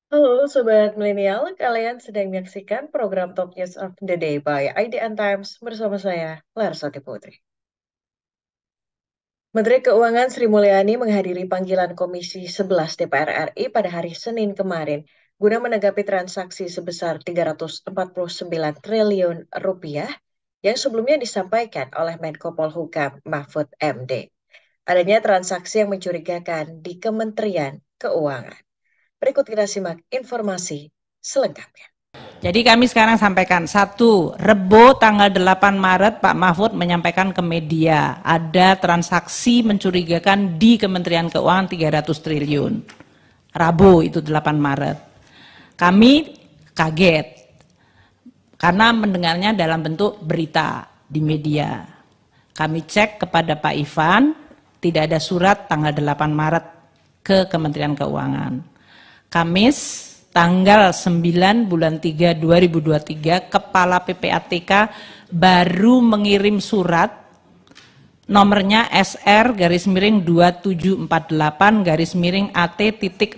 Halo Sobat Milenial, kalian sedang menyaksikan program Top News of the Day by IDN Times bersama saya, Larsati Putri. Menteri Keuangan Sri Mulyani menghadiri panggilan Komisi 11 DPR RI pada hari Senin kemarin guna menanggapi transaksi sebesar 349 triliun rupiah yang sebelumnya disampaikan oleh Menko Polhukam Mahfud MD. Adanya transaksi yang mencurigakan di Kementerian Keuangan. Berikut kita simak informasi selengkapnya. Jadi kami sekarang sampaikan, satu, Rebo tanggal 8 Maret Pak Mahfud menyampaikan ke media, ada transaksi mencurigakan di Kementerian Keuangan 300 triliun. Rabu itu 8 Maret. Kami kaget, karena mendengarnya dalam bentuk berita di media. Kami cek kepada Pak Ivan, tidak ada surat tanggal 8 Maret ke Kementerian Keuangan. Kamis tanggal 9 bulan 3 2023 Kepala PPATK baru mengirim surat nomornya SR garis miring 2748 garis miring AT.01.01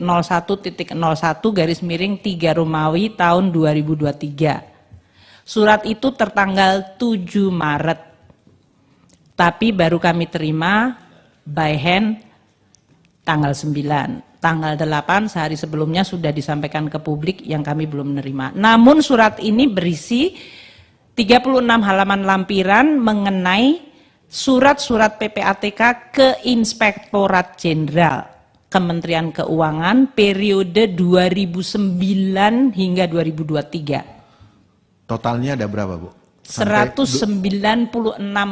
garis miring 3 Romawi tahun 2023. Surat itu tertanggal 7 Maret. Tapi baru kami terima by hand tanggal 9. Tanggal 8 sehari sebelumnya sudah disampaikan ke publik yang kami belum menerima. Namun surat ini berisi 36 halaman lampiran mengenai surat-surat PPATK ke Inspektorat Jenderal Kementerian Keuangan periode 2009 hingga 2023. Totalnya ada berapa, Bu? 196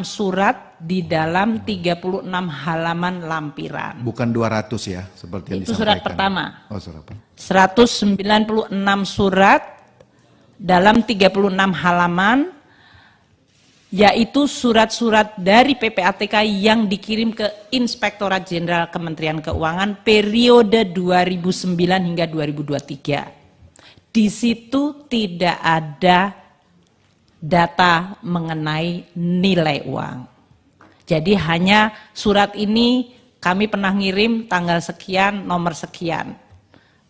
surat di dalam 36 halaman lampiran. Bukan 200 ya, seperti yang Itu disampaikan. surat pertama. Oh, surat pertama. 196 surat dalam 36 halaman, yaitu surat-surat dari PPATK yang dikirim ke Inspektorat Jenderal Kementerian Keuangan periode 2009 hingga 2023. Di situ tidak ada data mengenai nilai uang. Jadi hanya surat ini kami pernah ngirim tanggal sekian, nomor sekian,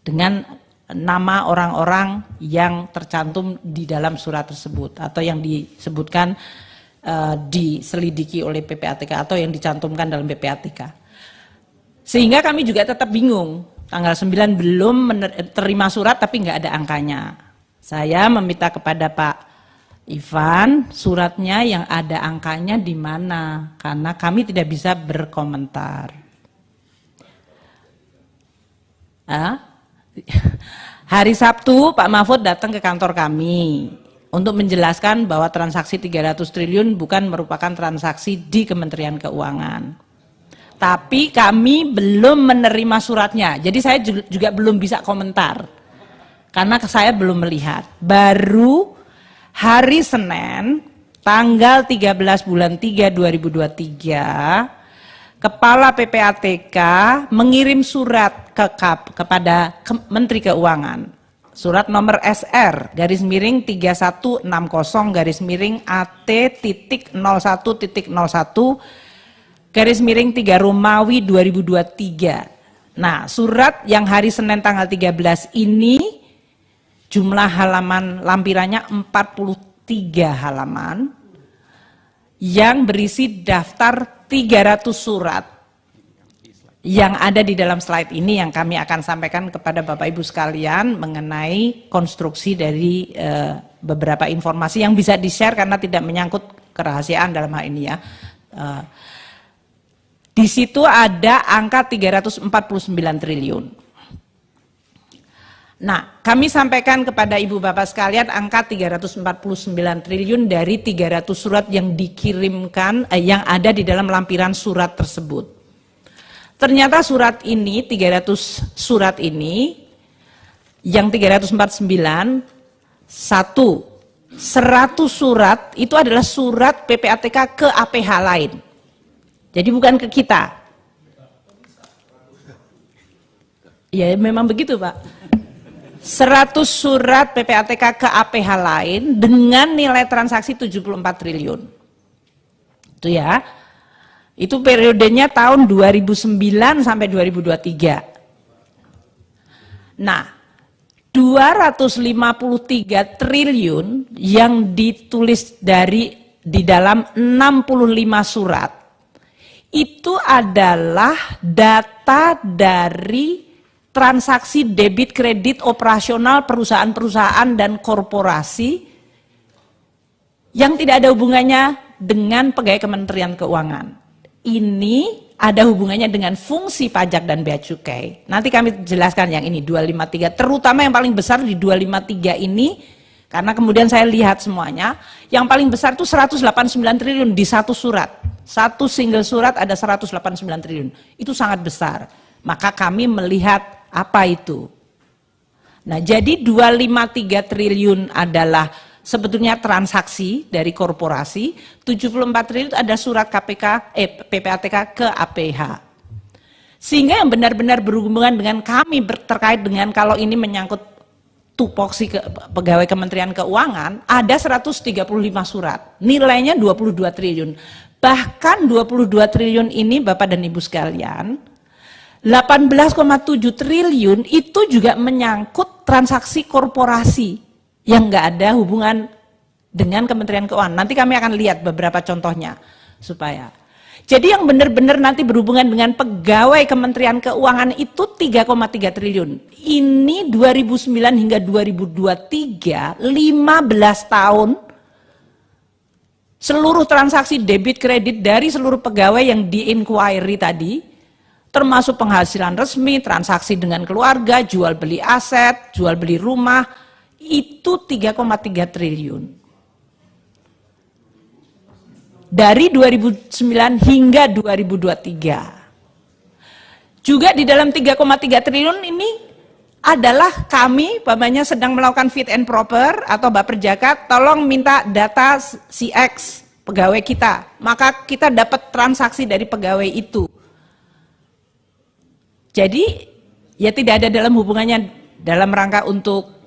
dengan nama orang-orang yang tercantum di dalam surat tersebut atau yang disebutkan diselidiki oleh PPATK atau yang dicantumkan dalam PPATK. Sehingga kami juga tetap bingung, tanggal 9 belum terima surat tapi nggak ada angkanya. Saya meminta kepada Pak Ivan, suratnya yang ada angkanya di mana? Karena kami tidak bisa berkomentar. Hari Sabtu Pak Mahfud datang ke kantor kami untuk menjelaskan bahwa transaksi 300 triliun bukan merupakan transaksi di Kementerian Keuangan. Tapi kami belum menerima suratnya, jadi saya juga belum bisa komentar. Karena saya belum melihat. Baru hari Senin, tanggal 13 bulan 3 2023, Kepala PPATK mengirim surat kepada Menteri Keuangan. Surat nomor SR, garis miring 3160, garis miring AT.01.01, garis miring 3 Romawi 2023. Nah, surat yang hari Senin tanggal 13 ini, jumlah halaman lampirannya 43 halaman yang berisi daftar 300 surat yang ada di dalam slide ini yang kami akan sampaikan kepada Bapak Ibu sekalian mengenai konstruksi dari beberapa informasi yang bisa di-share karena tidak menyangkut kerahasiaan dalam hal ini ya. Di situ ada angka 349 triliun. Nah, kami sampaikan kepada Ibu Bapak sekalian angka 349 triliun dari 300 surat yang dikirimkan, yang ada di dalam lampiran surat tersebut. Ternyata surat ini, 300 surat ini, yang 349, 100 surat itu adalah surat PPATK ke APH lain. Jadi bukan ke kita. Ya memang begitu Pak. 100 surat PPATK ke APH lain dengan nilai transaksi 74 triliun. Itu ya. Itu periodenya tahun 2009 sampai 2023. Nah, 253 triliun yang ditulis di dalam 65 surat itu adalah data dari transaksi debit kredit operasional perusahaan-perusahaan dan korporasi yang tidak ada hubungannya dengan pegawai Kementerian Keuangan. Ini ada hubungannya dengan fungsi pajak dan bea cukai. Nanti kami jelaskan yang ini 253, terutama yang paling besar di 253 ini, karena kemudian saya lihat semuanya, yang paling besar itu 189 triliun di satu surat. Satu single surat ada 189 triliun. Itu sangat besar. Maka kami melihat apa itu. Nah, jadi 253 triliun adalah sebetulnya transaksi dari korporasi, 74 triliun ada surat PPATK ke APH. Sehingga yang benar-benar berhubungan dengan kami terkait dengan kalau ini menyangkut tupoksi pegawai Kementerian Keuangan, ada 135 surat, nilainya 22 triliun. Bahkan 22 triliun ini Bapak dan Ibu sekalian, 18,7 triliun itu juga menyangkut transaksi korporasi yang nggak ada hubungan dengan Kementerian Keuangan. Nanti kami akan lihat beberapa contohnya supaya. Jadi yang benar-benar nanti berhubungan dengan pegawai Kementerian Keuangan itu 3,3 triliun. Ini 2009 hingga 2023, 15 tahun seluruh transaksi debit kredit dari seluruh pegawai yang di-inquiry tadi, termasuk penghasilan resmi, transaksi dengan keluarga, jual beli aset, jual beli rumah, itu 3,3 triliun. Dari 2009 hingga 2023. Juga di dalam 3,3 triliun ini adalah kami, Bapak sedang melakukan fit and proper atau Baperjaka, tolong minta data CX pegawai kita. Maka kita dapat transaksi dari pegawai itu. Jadi ya tidak ada dalam hubungannya dalam rangka untuk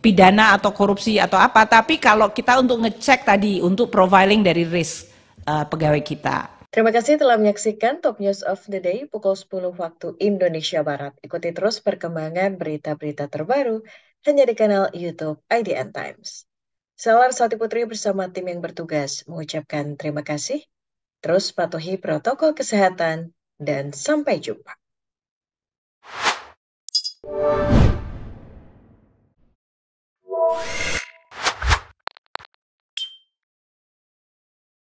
pidana atau korupsi atau apa, tapi kalau kita untuk ngecek tadi untuk profiling dari risk pegawai kita. Terima kasih telah menyaksikan Top News of the Day pukul 10 waktu Indonesia Barat. Ikuti terus perkembangan berita-berita terbaru hanya di kanal YouTube IDN Times. Saya Larsati Putri bersama tim yang bertugas mengucapkan terima kasih. Terus patuhi protokol kesehatan dan sampai jumpa.